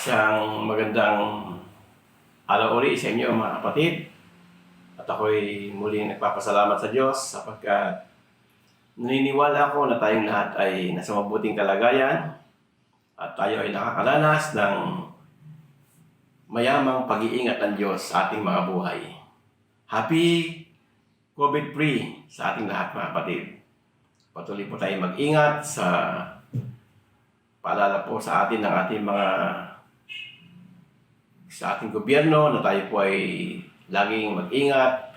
Isang magandang araw uli sa inyo mga kapatid. At ako'y muling nagpapasalamat sa Diyos sapagkat naniniwala ako na tayong lahat ay nasa mabuting kalagayan at tayo ay nakakaranas ng mayamang pag-iingat ng Diyos sa ating mga buhay. Happy COVID-free sa ating lahat mga kapatid. Patuloy po tayong mag-ingat sa paalala po sa atin ng ating sa ating gobyerno na tayo po ay laging mag-ingat.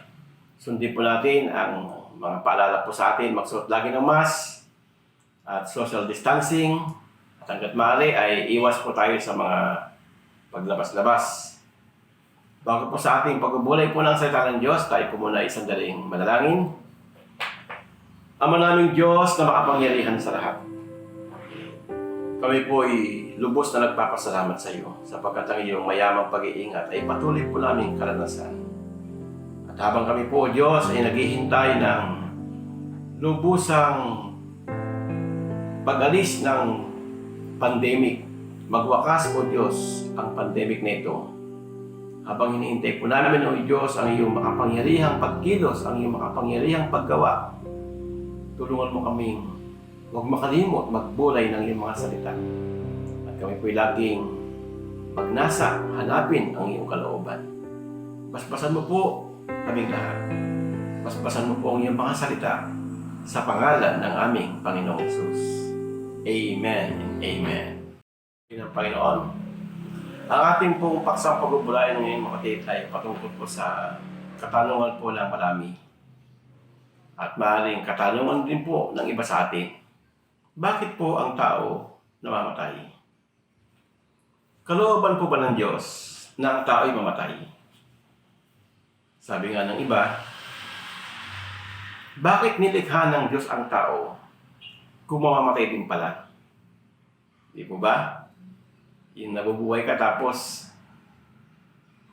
Sundin po natin ang mga paalala po sa atin, magsuot lagi ng mask at social distancing. At hanggat maaari ay iwas po tayo sa mga paglabas-labas. Bago po sa ating pagbubulay po ng salita ng Diyos, tayo po muna isang daling manalangin. Ama naming Diyos na makapangyarihan sa lahat, kami po ay lubos na nagpapasalamat sa iyo sapagkat ang iyong mayamang pag-iingat ay patuloy po naming karanasan. At habang kami po, Diyos, ay naghihintay ng lubusang pag-alis ng pandemic, magwakas po, Diyos, ang pandemic na ito. Habang hinihintay po namin, O Diyos, ang iyong makapangyarihang pagkilos, ang iyong makapangyarihang paggawa, tulungan mo kaming huwag makalimot, magbulay ng iyong mga salita. At kami po'y laging magnasa, hanapin ang iyong kalooban. Basbasan mo po kaming lahat. Basbasan mo po ang iyong mga salita sa pangalan ng aming Panginoong Hesus. Amen and amen. Ng Panginoon, ang ating pong paksang pagbubulayan ngayon mga kapatid ay patungkol po sa katanungan po ng marami. At maaaring katanungan din po ng iba sa atin. Bakit po ang tao namamatay? Kalooban po ba ng Diyos na ang tao ay mamatay? Sabi nga ng iba, bakit nilikha ng Diyos ang tao kung mamamatay din pala? Di po ba? Yung nabubuhay ka tapos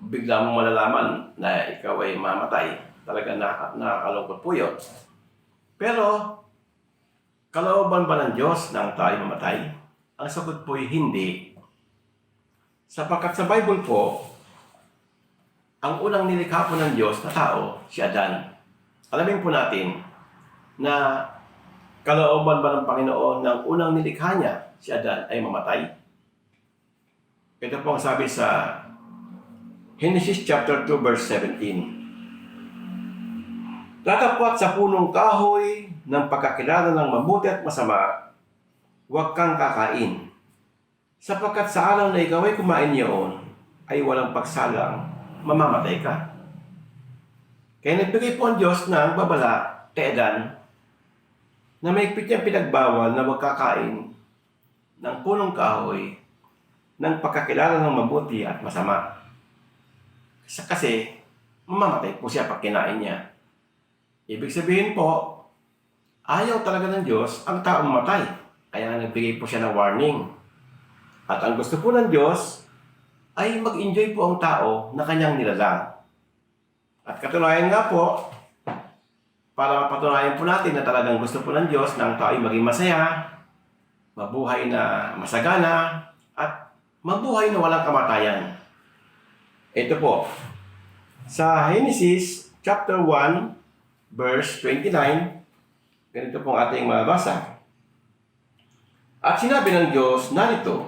bigla mong malalaman na ikaw ay mamatay. Talaga nakakalungkot po yun. Pero kalooban ba ng Diyos na ang tayo mamatay? Ang sagot po ay hindi. Sapagkat sa Bible po, ang unang nilikha po ng Diyos na tao, si Adan. Alamin po natin na kalooban ba ng Panginoon na ang unang nilikha niya, si Adan, ay mamatay? Ito po ang sabi sa Genesis chapter 2 verse 17. Tatapwat sa punong kahoy ng pagkakilala ng mabuti at masama, huwag kang kakain. Sapagkat sa araw na ikaw ay kumain niyon, ay walang pagsalang, mamamatay ka. Kaya nagbigay po ang Diyos ng babala kay Adan na mahigpit niyang pinagbawal na huwag kakain ng punong kahoy ng pagkakilala ng mabuti at masama. Kasi mamamatay po siya pag kinain niya. Ibig sabihin po, ayaw talaga ng Diyos ang taong matay. Kaya nagbigay po siya ng warning. At ang gusto po ng Diyos ay mag-enjoy po ang tao na kanyang nilalang. At katunayan nga po, para mapatunayan po natin na talagang gusto po ng Diyos na ang tao ay maging masaya, mabuhay na masagana, at mabuhay na walang kamatayan. Ito po, sa Genesis chapter 1, verse 29, ganito pong ating mabasa. At sinabi ng Diyos, narito,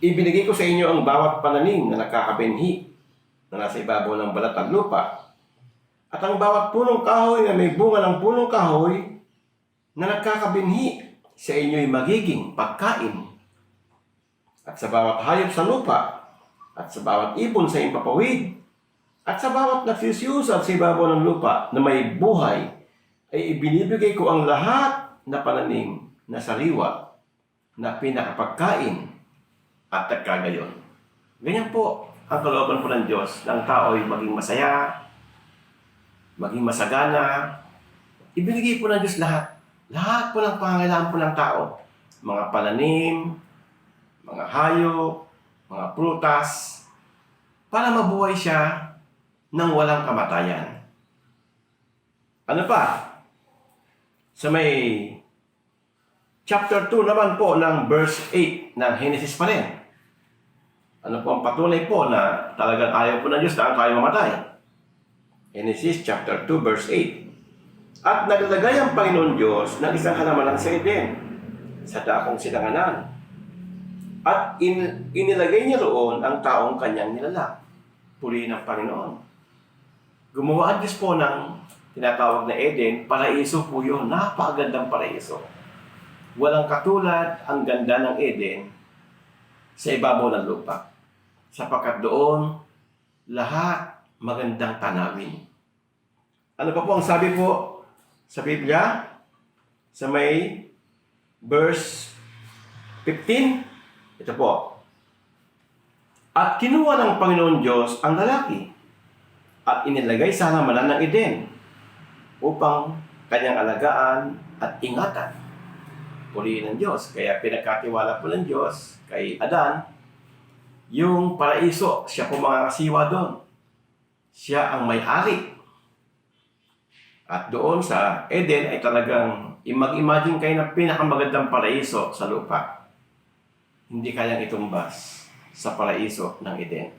ibinigay ko sa inyo ang bawat pananim na nakakabinhi na nasa ibabaw ng balat ng lupa. At ang bawat punong kahoy na may bunga ng punong kahoy na nakakabinhi sa inyo'y magiging pagkain. At sa bawat hayop sa lupa, at sa bawat ibon sa iyong papawid, at sa bawat nagsisiyusad sa ibabaw ng lupa na may buhay, ay ibinibigay ko ang lahat na pananim na sariwa na pinakapagkain at nagkagayon. Ganyan po ang kalooban po ng Diyos na ang tao ay maging masaya, maging masagana. Ibinigay po ng Diyos lahat. Lahat po ng pangangailangan po ng tao. Mga pananim, mga hayop, mga prutas, para mabuhay siya nang walang kamatayan. Ano pa? Sa may chapter 2 naman po ng verse 8 ng Genesis pa rin. Ano po ang patunay po na talagang ayaw po ng Diyos na ang tayo mamatay? Genesis chapter 2 verse 8. At naglagay ang Panginoon Diyos ng isang halamanan sa Eden, sa dakong silanganan. At inilagay niya roon ang taong kanyang nilalak. Purihin ng Panginoon. Gumawa ang Diyos po ng tinatawag na Eden, paraiso po yun. Napakagandang paraiso. Walang katulad ang ganda ng Eden sa ibabaw ng lupa. Sapagkat doon, lahat magandang tanawin. Ano pa po ang sabi po sa Biblia? Sa may verse 15, ito po. At kinuha ng Panginoon Diyos ang lalaki at inilagay sa halamanan ng Eden upang kanyang alagaan at ingatan. Purihin ng Diyos. Kaya pinagkatiwala po ng Diyos kay Adan yung paraiso. Siya po makakasiwa doon. Siya ang may-ari. At doon sa Eden ay talagang mag-imagine kayo ng pinakamagandang paraiso sa lupa. Hindi kayang itumbas sa paraiso ng Eden.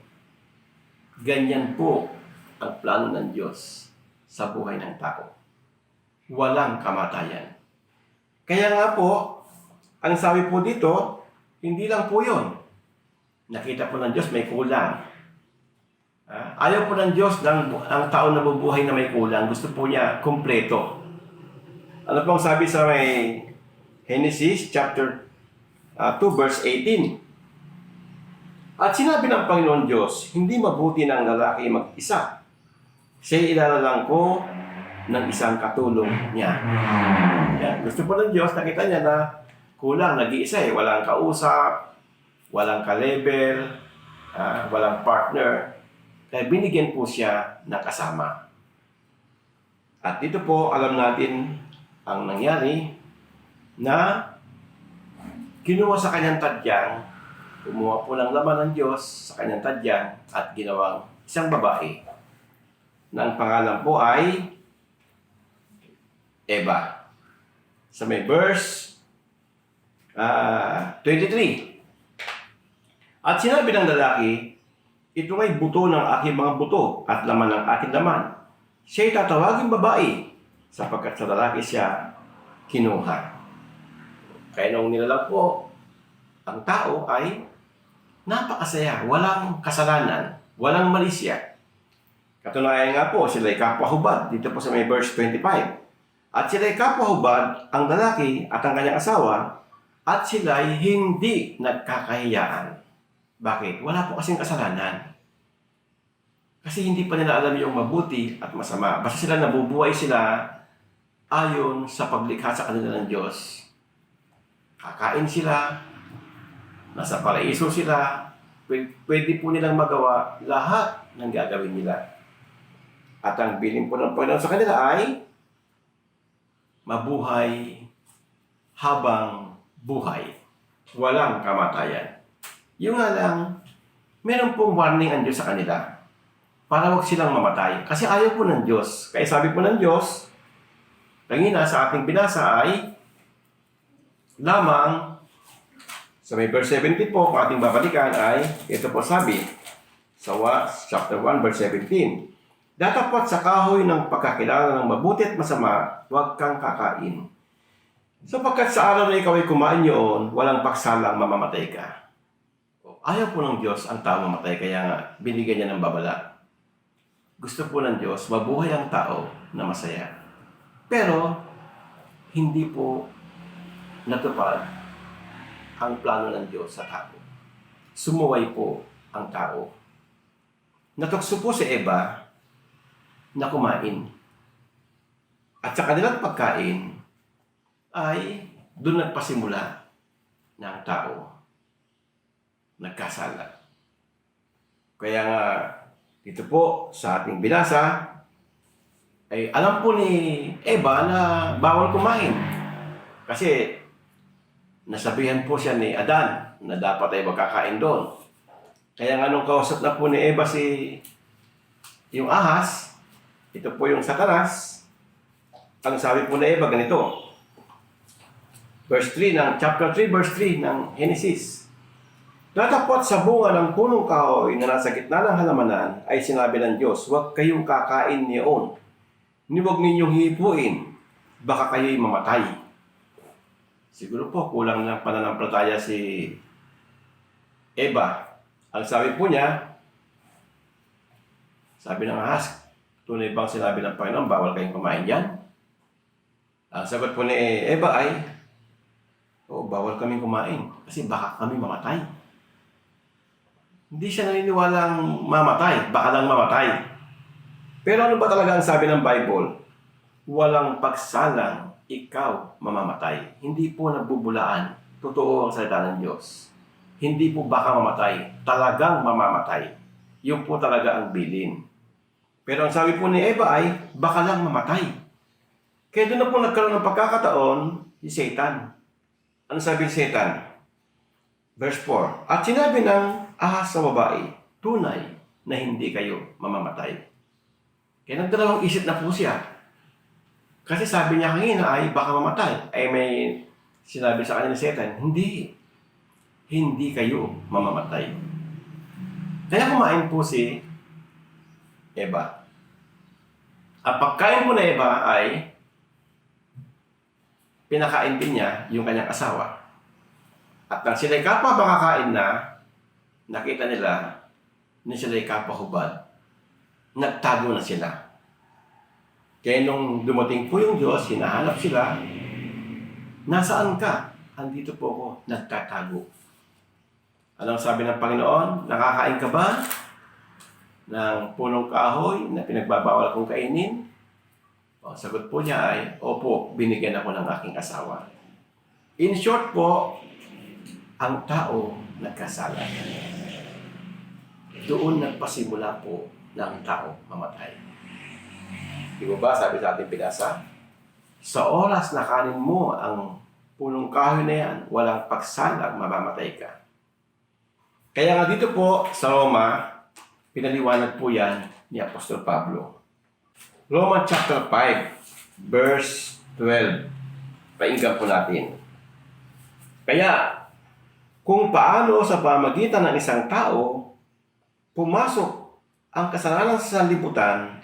Ganyan po ang plano ng Diyos sa buhay ng tao. Walang kamatayan. Kaya nga po, ang sabi po dito, hindi lang po yun. Nakita po ng Diyos may kulang. Ayaw po ng Diyos ang tao na bubuhay na may kulang. Gusto po niya kumpleto. Ano pong sabi sa may Genesis chapter 2 verse 18? At sinabi ng Panginoon Diyos, hindi mabuti ng lalaki mag-isa. Siya'y ilalalang ko ng isang katulong niya. Yan. Gusto po ng Diyos, nakita niya na kulang, nag-iisa eh. Walang kausap, walang ka-level, walang partner. Kaya binigyan po siya ng kasama. At dito po, alam natin ang nangyari na kinuha sa kanyang tadyang, kumuha po ng laman ng Diyos sa kanyang tadyang at ginawang isang babae na ang pangalan po ay Eva. Sa may verse 23. At sinabi ng lalaki, ito ay buto ng aking mga buto at laman ng aking laman. Siya'y tatawaging babae sapagkat sa lalaki siya kinuha. Kaya nung nilalang po, ang tao ay napakasaya, walang kasalanan, walang mali siya. Katunayan nga po, sila'y kapwa-hubad dito po sa may verse 25. At sila'y kapwa-hubad ang lalaki at ang kanyang asawa at sila'y hindi nagkakahiyaan. Bakit? Wala po kasing kasalanan. Kasi hindi pa nila alam yung mabuti at masama. Basta sila nabubuhay sila ayon sa paglikha sa kanila ng Diyos. Kakain sila, nasa paraiso sila, pwede po nilang magawa lahat ng gagawin nila. At ang bilin po ng Panginoon sa kanila ay mabuhay habang buhay. Walang kamatayan. Yung nga lang, meron pong warning ang Diyos sa kanila para wag silang mamatay. Kasi ayaw po ng Diyos. Kaya sabi po ng Diyos, kanina sa ating binasa ay lamang sa may verse 70 po, kung ating babalikan ay, ito po sabi, sa chapter 1, verse 17, datapot sa kahoy ng pagkakilala ng mabuti at masama, huwag kang kakain. Sapagkat sa araw na ikaw ay kumain yun, walang paksalang mamamatay ka. Ayaw po ng Diyos ang tao mamatay, kaya nga binigyan niya ng babala. Gusto po ng Diyos, mabuhay ang tao na masaya. Pero, hindi po natupad ang plano ng Diyos sa tao. Sumuway po ang tao. Natukso po si Eva na kumain. At sa kanilang pagkain ay doon nagpasimula ng tao. Nagkasala. Kaya nga, dito po sa ating binasa, ay alam po ni Eva na bawal kumain. Kasi nasabihan po siya ni Adan na dapat ay magkakain doon. Kaya nga nung kausap na po ni Eva yung ahas, ito po yung Satanas, ang sabi po ni Eva ganito, chapter 3 verse 3 ng Genesis. Datapot sa bunga ng punong kahoy na nasa gitna ng halamanan ay sinabi ng Diyos, huwag kayong kakain niyon. Huwag ninyong hipuin, baka kayo'y mamatay. Siguro po, kulang ng pananampalataya si Eva. Ang sabi po niya, sabi ng ahas, tunay bang sinabi ng Panginoon, bawal kayong kumain dyan? Ang sagot po ni Eva ay, oo, bawal kaming kumain kasi baka kami mamatay. Hindi siya naniniwalang mamatay, baka lang mamatay. Pero ano ba talaga ang sabi ng Bible? Walang pagsalang ikaw mamamatay. Hindi po nabubulaan. Totoo ang salita ng Diyos. Hindi po baka mamatay, talagang mamamatay. Yun po talaga ang bilin. Pero ang sabi po ni Eva ay, baka lang mamatay. Kaya doon na po nagkaroon ng pagkakataon si Satan. Ano sabi ni Satan? Verse 4, at sinabi ng ahas sa babae, tunay na hindi kayo mamamatay. Kaya nagdalawang isip na po siya. Kasi sabi niya kanina ay baka mamatay. Ay may sinabi sa kanya ni Satan, hindi kayo mamamatay. Kaya kumain po si Eva. Ang pagkain po na Eva ay pinakain din niya yung kanyang asawa. At nang sila'y kapwa makakain na, nakita nila na sila'y kapwa hubad. Nagtago na sila. Kaya nung dumating po yung Diyos, hinahanap sila, nasaan ka? Andito po ako, nagtatago. Anong sabi ng Panginoon? Nakakain ka ba ng punong kahoy na pinagbabawal kong kainin? O, sagot po niya ay, opo, binigyan ako ng aking asawa. In short po, ang tao nagkasala. Doon nagpasimula po ng tao mamatay. Di ba sabi sa ating pinasa? Sa oras na kanin mo ang punong kahoy na yan, walang pagsalang mamamatay ka. Kaya nga dito po sa Roma, pinaliwanag po yan ni Apostol Pablo. Roma chapter 5, verse 12. Painggan po natin. Kaya, kung paano sa pamagitan ng isang tao, pumasok ang kasalanan sa liputan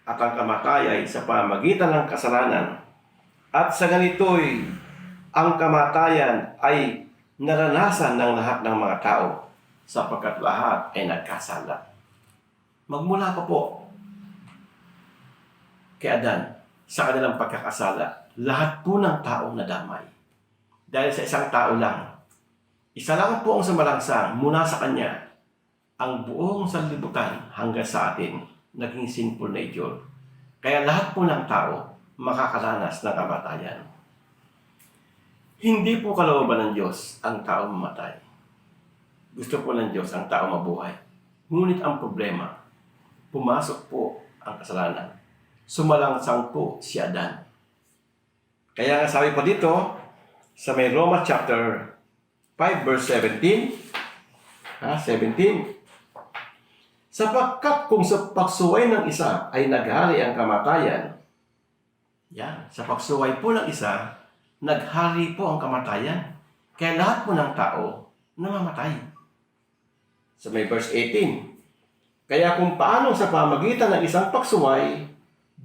at ang kamatay sa pamagitan ng kasalanan, at sa ganito'y ang kamatayan ay naranasan ng lahat ng mga tao sapagkat lahat ay nagkasala. Magmula pa po kay Adan sa kanilang pagkakasala, lahat po ng taong nadamay. Dahil sa isang tao lang, isa lang po ang sumalangsang mula sa kanya, ang buong sanlibutan hanggang sa atin naging sinful nature. Kaya lahat po ng tao makakaranas ng kamatayan. Hindi po kalooban ng Diyos ang tao mamatay. Gusto po ng Diyos ang tao mabuhay. Ngunit ang problema, pumasok po ang kasalanan. Sumalangsang po si Adan. Kaya nga sabi po dito, sa may Roma chapter 5 verse 17, 17. Sapagkat kung sa pagsuway ng isa ay naghari ang kamatayan, yan, sa pagsuway po ng isa, naghari po ang kamatayan. Kaya lahat po ng tao namamatay. Sa may verse 18, kaya kung paano sa pamagitan ng isang pagsuway,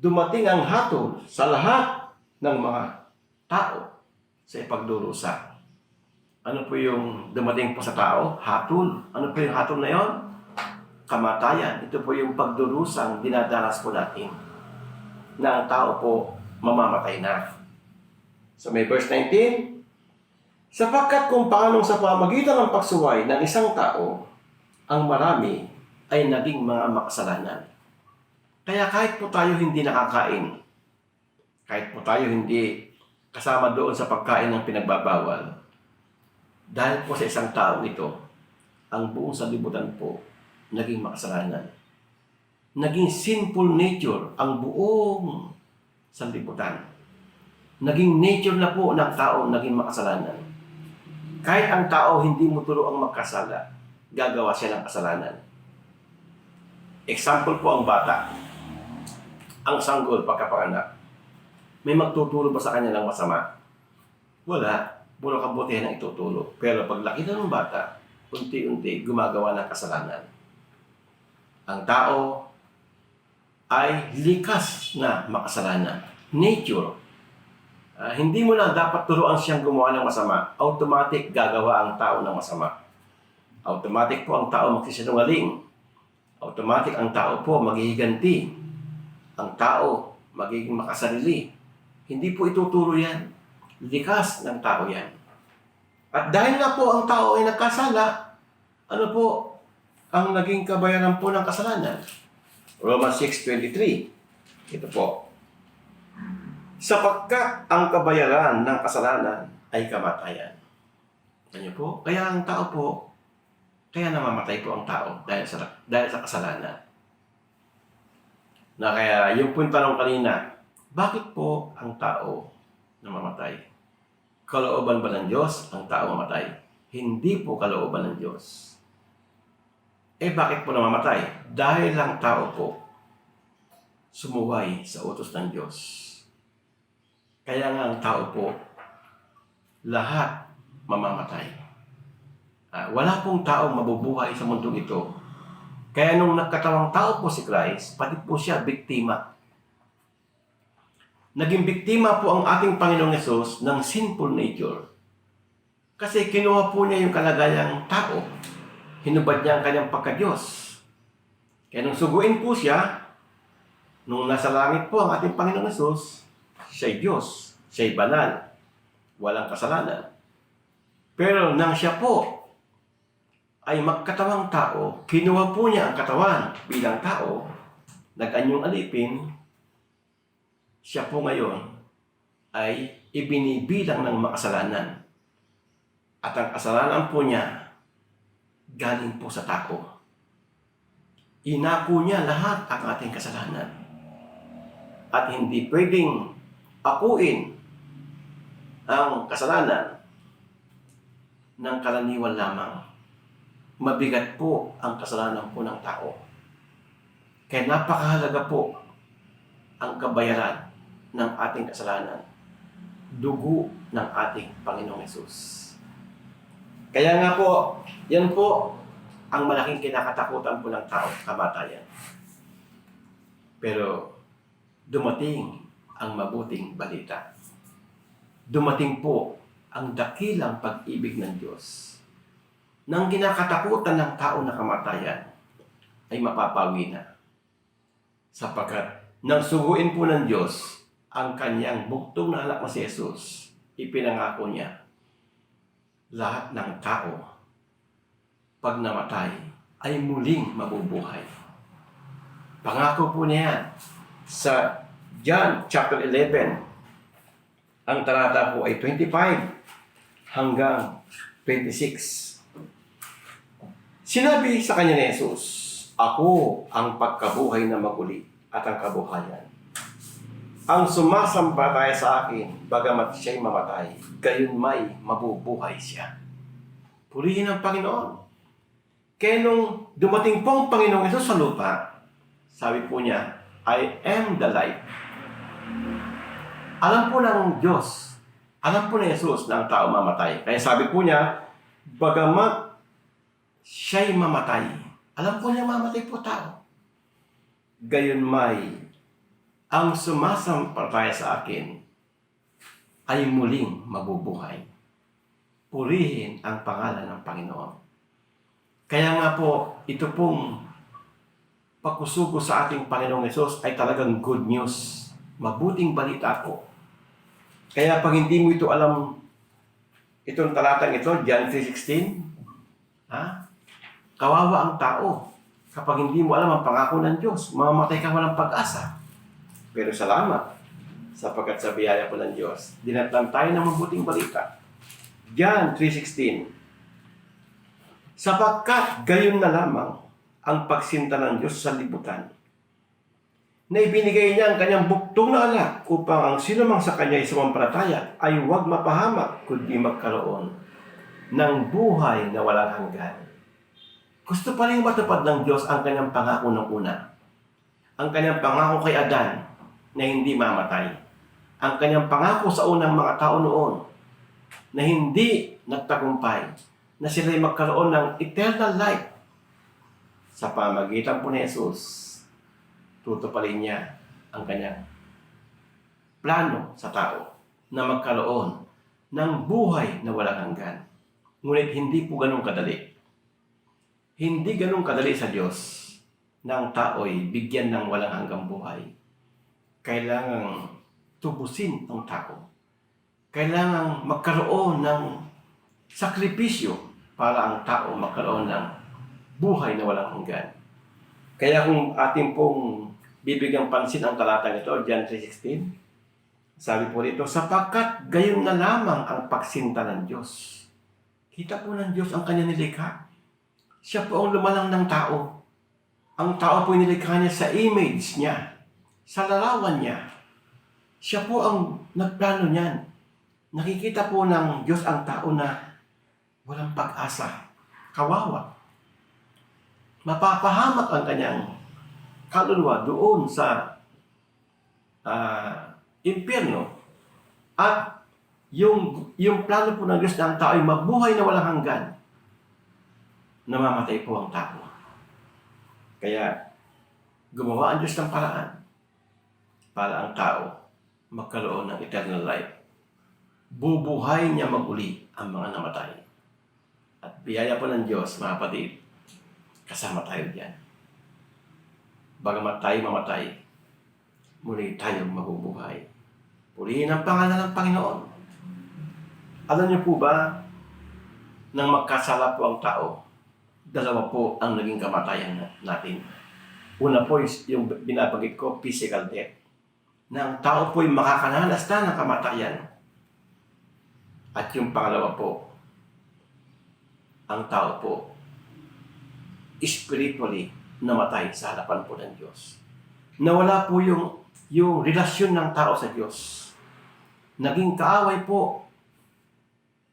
dumating ang hatol sa lahat ng mga tao sa ipagdurusa. Ano po yung dumating po sa tao? Hatol. Ano po yung hatol na yon? Kamatayan. Ito po yung pagdurusang dinadaras po natin na ang tao po mamamatay na. So may verse 19, sapagkat kung paano sa pamagitan ng pagsuway ng isang tao, ang marami ay naging mga makasalanan. Kaya kahit po tayo hindi nakakain, kahit po tayo hindi kasama doon sa pagkain ng pinagbabawal, dahil po sa isang tao ito, ang buong sanlibutan po naging makasalanan. Naging sinful nature ang buong sanlibutan. Naging nature na po ng tao naging makasalanan. Kahit ang tao hindi mo turuang magkasala, gagawa siya ng kasalanan. Example po ang bata. Ang sanggol pagkapanganak. May magtuturo ba sa kanya ng masama? Wala. Puro kabutihan ang ituturo. Pero pag laki na ng bata, unti-unti gumagawa ng kasalanan. Ang tao ay likas na makasalanan. Nature. Hindi mo na dapat turuan siyang gumawa ng masama. Automatic gagawa ang tao ng masama. Automatic po ang tao magsisinungaling. Automatic ang tao po maghihiganti. Ang tao magiging makasarili. Hindi po ituturo yan. Likas ng tao yan. At dahil nga po ang tao ay nagkasala, ano po ang naging kabayaran po ng kasalanan? Romans 6:23. Ito po. Sapagkat ang kabayaran ng kasalanan ay kamatayan. Ano po? Kaya ang tao po, kaya namamatay po ang tao dahil sa kasalanan. Na kaya yung po yung tanong kanina, bakit po ang tao namamatay? Kalooban ba ng Diyos ang tao mamatay? Hindi po kalooban ng Diyos. Bakit po namamatay? Dahil ang tao po sumuway sa utos ng Diyos. Kaya nga ang tao po, lahat mamamatay. Wala pong taong mabubuhay sa mundong ito. Kaya nung nagkatawang tao po si Christ, pati po siya biktima. Naging biktima po ang ating Panginoong Hesus ng sinful nature. Kasi kinuha po niya yung kalagayang tao. Hinubad niya ang kanyang pagka-Diyos. Kaya nung suguin po siya, nung nasa langit po ang ating Panginoong Hesus, siya'y Diyos, siya'y banal, walang kasalanan. Pero nang siya po ay magkatawang tao, kinuha po niya ang katawan bilang tao, nag-anyong alipin, siya po ngayon ay ibinibilang ng makasalanan. At ang kasalanan po niya galing po sa tao. Inako niya lahat ang ating kasalanan. At hindi pwedeng akuin ang kasalanan ng karaniwan lamang. Mabigat po ang kasalanan po ng tao. Kaya napakahalaga po ang kabayaran ng ating kasalanan. Dugo ng ating Panginoong Hesus. Kaya nga po, yan po ang malaking kinakatakutan po ng tao, kamatayan. Pero dumating ang mabuting balita. Dumating po ang dakilang pag-ibig ng Diyos. Nang kinakatakutan ng tao na kamatayan, ay mapapawi na. Sapagkat nang suguin po ng Diyos ang kanyang buktong na anak na si Jesus, ipinangako niya, lahat ng tao, pag namatay, ay muling mabubuhay. Pangako po niya sa John chapter 11. Ang talata po ay 25 hanggang 26. Sinabi sa kanya ni Jesus, ako ang pagkabuhay na maguli at ang kabuhayan. Ang sumasampalataya sa akin, bagamat siya'y mamatay, gayon may mabubuhay siya. Purihin ang Panginoon. Kaya nung dumating po ang Panginoong Hesus sa lupa, sabi po niya, I am the light. Alam po ng Diyos, alam po ni Jesus na ang tao mamatay. Kaya sabi po niya, bagamat siya'y mamatay, alam po niya mamatay po tao. Gayon may ang sumasampalataya sa akin ay muling mabubuhay. Purihin ang pangalan ng Panginoon. Kaya nga po, ito pong pagkusugo sa ating Panginoong Hesus ay talagang good news. Mabuting balita po. Kaya pag hindi mo ito alam, itong talatang ito, John 3:16, kawawa ang tao. Kapag hindi mo alam ang pangako ng Diyos, mamamatay ka walang pag-asa. Pero salamat, sapagkat sa biyaya po ng Diyos, dinatnan tayo ng mabuting balita. John 3:16, sapagkat gayon na lamang ang pagsinta ng Diyos sa liputan, na ibinigay niya ang kanyang buktong na anak upang ang sinumang sa kanya ay sumampalataya ay huwag mapahamak kundi magkaroon ng buhay na walang hanggan. Gusto pa rin matupad ng Diyos ang kanyang pangako ng una. Ang kanyang pangako kay Adan na hindi mamatay. Ang kanyang pangako sa unang mga tao noon na hindi nagtagumpay na sila'y magkaroon ng eternal life sa pamagitan po ni Jesus. Tutuparin niya ang kanyang plano sa tao na magkaroon ng buhay na walang hanggan. Ngunit hindi po ganun kadali. Hindi ganun kadali sa Diyos na ang tao'y bigyan ng walang hanggang buhay. Kailangang tubusin ang tao. Kailangang magkaroon ng sakripisyo para ang tao magkaroon ng buhay na walang hanggan. Kaya kung ating pong bibigyan pansin ang talatang ito, John 3:16, sabi po dito, sapagkat gayon na lamang ang pagsinta ng Diyos. Kita po ng Diyos ang kanya nilikha. Siya po ang lumalang ng tao. Ang tao po nilikha niya sa image niya, sa larawan niya. Siya po ang nagplano niyan. Nakikita po ng Diyos ang tao na walang pag-asa, kawawa. Mapapahamak ang kanyang kaluluwa doon sa impyerno. At yung plano po ng Diyos na ang tao ay mabuhay na walang hanggan, namamatay po ang tao. Kaya gumawa ang Diyos ng paraan para ang tao magkaroon ng eternal life. Bubuhay niya maguli ang mga namatay. At biyaya po ng Diyos, mga kapatid, kasama tayo diyan. Bagamat tayo mamatay, muli tayong mabubuhay. Purihin ang pangalan ng Panginoon. Alam niyo po ba, nang magkasala po ang tao, dalawa po ang naging kamatayan natin. Una po yung binabanggit ko, physical death. Na ang tao po ay makakanalas na ng kamatayan. At yung pangalawa po, ang tao po, spiritually namatay sa harapan po ng Diyos. Nawala po yung relasyon ng tao sa Diyos. Naging kaaway po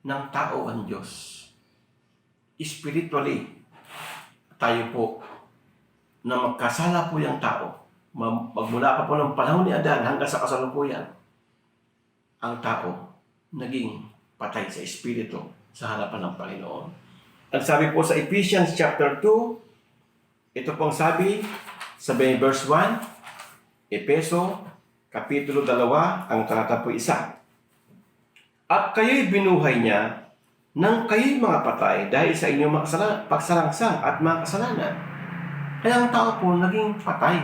ng tao ang Diyos. Spiritually, tayo po, na magkasala po yung tao, magmula pa po ng panahon ni Adan hanggang sa kasalukuyan, ang tao naging patay sa espiritu sa harapan ng Panginoon. Ang sabi po sa Ephesians chapter 2, ito pong sabi sa verse 1, Epeso, Kapitulo 2, ang talata po 1. At kayo'y binuhay niya nang kayo'y mga patay dahil sa inyong pagsalangsang at mga kasalanan. Kaya ang tao po naging patay.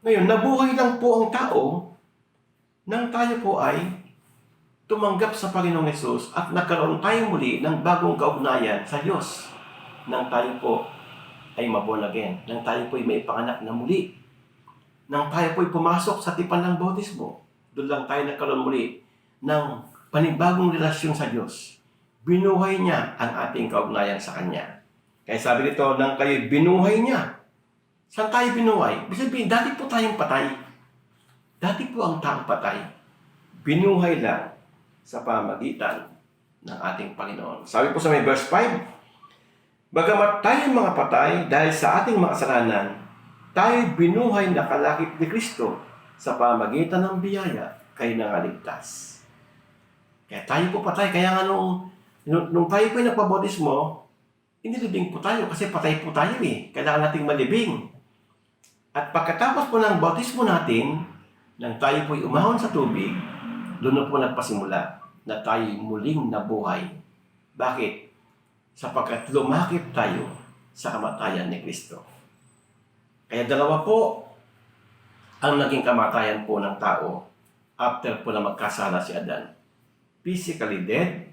Ngayon, nabuhay lang po ang tao nang tayo po ay tumanggap sa Panginoong Hesus at nagkaroon tayo muli ng bagong kaugnayan sa Diyos. Nang tayo po ay maborn again. Nang tayo po ay may panganak na muli. Nang tayo po'y pumasok sa tipan ng bautismo, doon lang tayo nagkaroon muli ng panibagong relasyon sa Diyos. Binuhay niya ang ating kaugnayan sa Kanya. Kaya sabi dito, nang kayo'y binuhay niya. Saan tayo binuhay? Ibig sabihin, dati po tayong patay. Dati po ang taong patay. Binuhay lang sa pamagitan ng ating Panginoon. Sabi po sa may verse 5, bagamat tayong mga patay dahil sa ating mga kasalanan, tayo binuhay na kalakip ni Kristo sa pamagitan ng biyaya kay nangaligtas. Kaya tayo po patay. Kaya nga nung tayo po ay nagpabautismo, inilibing po tayo kasi patay po tayo eh. Kailangan nating malibing. At pagkatapos po ng bautismo natin, nang tayo po ay umahon sa tubig, doon na po nagpasimula na tayo muling nabuhay. Bakit? Sapagkat lumakip tayo sa kamatayan ni Kristo. Kaya dalawa po ang naging kamatayan po ng tao after po na magkasala si Adan. Physically dead,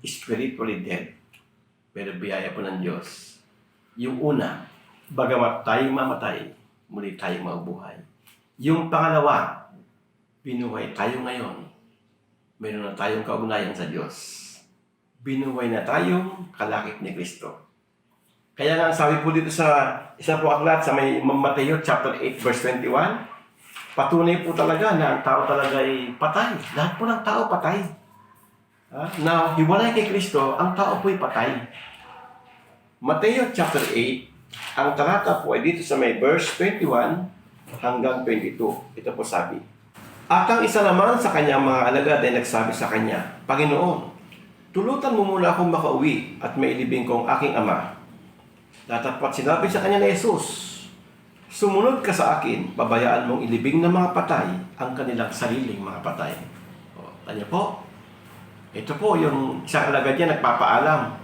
spiritually dead. Pero biyaya po ng Diyos. Yung una, bagamat tayong mamatay, muli tayong mabuhay. Yung pangalawa, binuhay tayo ngayon. Meron na tayong kaugnayan sa Diyos. Binuhay na tayong kalakip ni Kristo. Kaya nga sabi po dito sa isa po aklat sa may Mateo chapter 8 verse 21, patunay po talaga na ang tao talaga ay patay. Lahat po ng tao patay. Na hiwalay kay Kristo, ang tao po ay patay. Mateo chapter 8, ang talata po ay dito sa may verse 21 hanggang 22. Ito po sabi, at ang isa naman sa kanyang mga alagad ay nagsabi sa kanya, Panginoon, tulutan mo muna akong makauwi at mailibing ko ang aking ama. Datapwat sinabi sa kanya ni Jesus, sumunod ka sa akin, pabayaan mong ilibing ng mga patay ang kanilang sariling mga patay. O, tanya po, ito po yung isang alagad niya nagpapaalam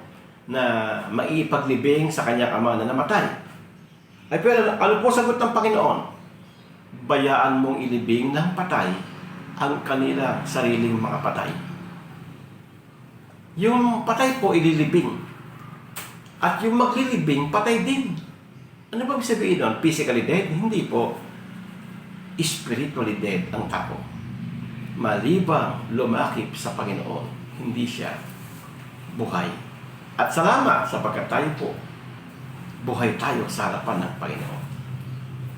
na maipaglibing sa kanyang ama na namatay. Ay pero ano po sagot ng Panginoon? Bayaan mong ilibing ng patay ang kanilang sariling mga patay. Yung patay po ililibing. At yung maglilibing, patay din. Ano ba sabihin doon? Physically dead? Hindi po. Spiritually dead ang tao. Malibang lumakip sa Panginoon, hindi siya buhay. At salamat sapagkat tayo po, buhay tayo sa harapan ng Panginoon.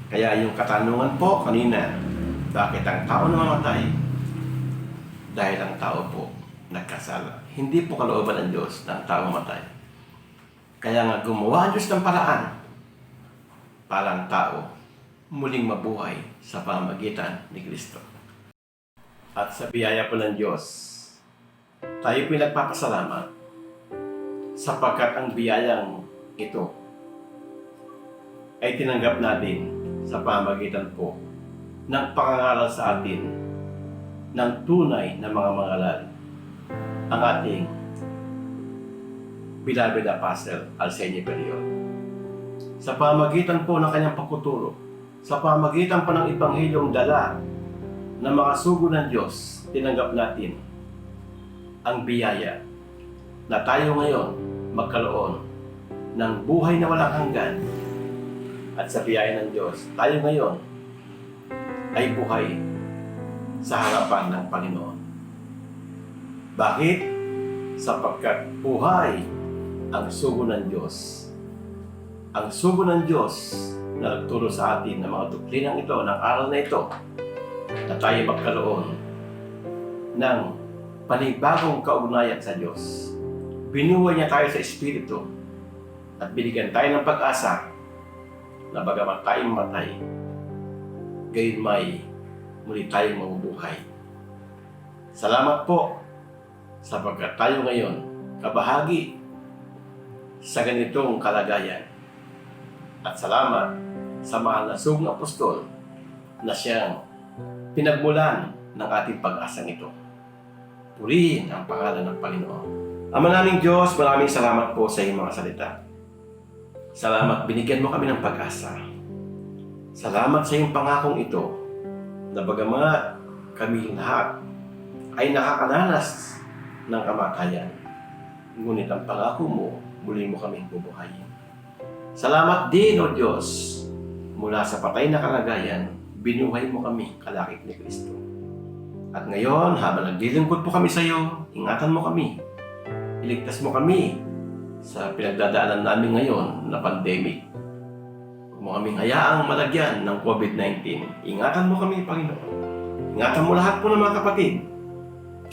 Kaya yung katanungan po kanina, bakit ang tao namamatay? Dahil ang tao po nagkasala. Hindi po kalooban ng Diyos na ang tao mamatay. Kaya nga gumawa ang Diyos ng paraan para ang tao muling mabuhay sa pamamagitan ni Kristo. At sa biyaya po ng Diyos, tayo pinagpapasalamat sapagkat ang biyayang ito ay tinanggap natin sa pamamagitan po ng pangangaral sa atin ng tunay na mga mangalal, ang ating beloved Apostle Arsenio Period. Sa pamagitan po ng kanyang pagkuturo, sa pamagitan po ng Ebanghilyong dala ng mga sugo ng Diyos, tinanggap natin ang biyaya na tayo ngayon magkaroon ng buhay na walang hanggan. At sa biyaya ng Diyos, tayo ngayon ay buhay sa harapan ng Panginoon. Bakit? Sapagkat buhay ang sugo ng Diyos. Ang sugo ng Diyos na nagturo sa atin ng mga doktrinang ito, ng aral na ito, na tayo magkaroon ng panibagong kaugnayan sa Diyos. Binuhay niya tayo sa Espiritu at binigyan tayo ng pag-asa na bagamat tayo mamatay, gayon may muli tayong mabubuhay. Salamat po sapagkat tayo ngayon kabahagi sa ganitong kalagayan. At salamat sa mga nasugong apostol na siyang pinagmulan ng ating pag-asang ito. Purihin ang pangalan ng Panginoon. Ama naming Diyos, maraming salamat po sa iyong mga salita. Salamat, binigyan mo kami ng pag-asa. Salamat sa iyong pangakong ito na bagamat kami lahat ay nakakaranas ng kamatayan, ngunit ang pangako mo, muli mo kaming bubuhayin. Salamat din, O Diyos, mula sa patay na kalagayan, binuhay mo kami kalakip ni Kristo. At ngayon, habang naglilingkod po kami sa iyo, ingatan mo kami. Iligtas mo kami sa pinagdadaanan namin ngayon na pandemic. Huwag mo kaming hayaang malagyan ng COVID-19. Ingatan mo kami, Panginoon. Ingatan mo lahat po ng mga kapatid.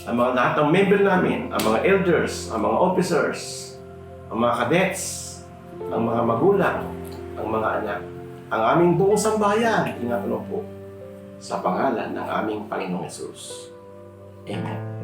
Ang mga lahat ng member namin, ang mga elders, ang mga officers, ang mga cadets, ang mga magulang, ang mga anak, ang aming buong sambahayan, ingatan mo po sa pangalan ng aming Panginoong Hesus. Amen.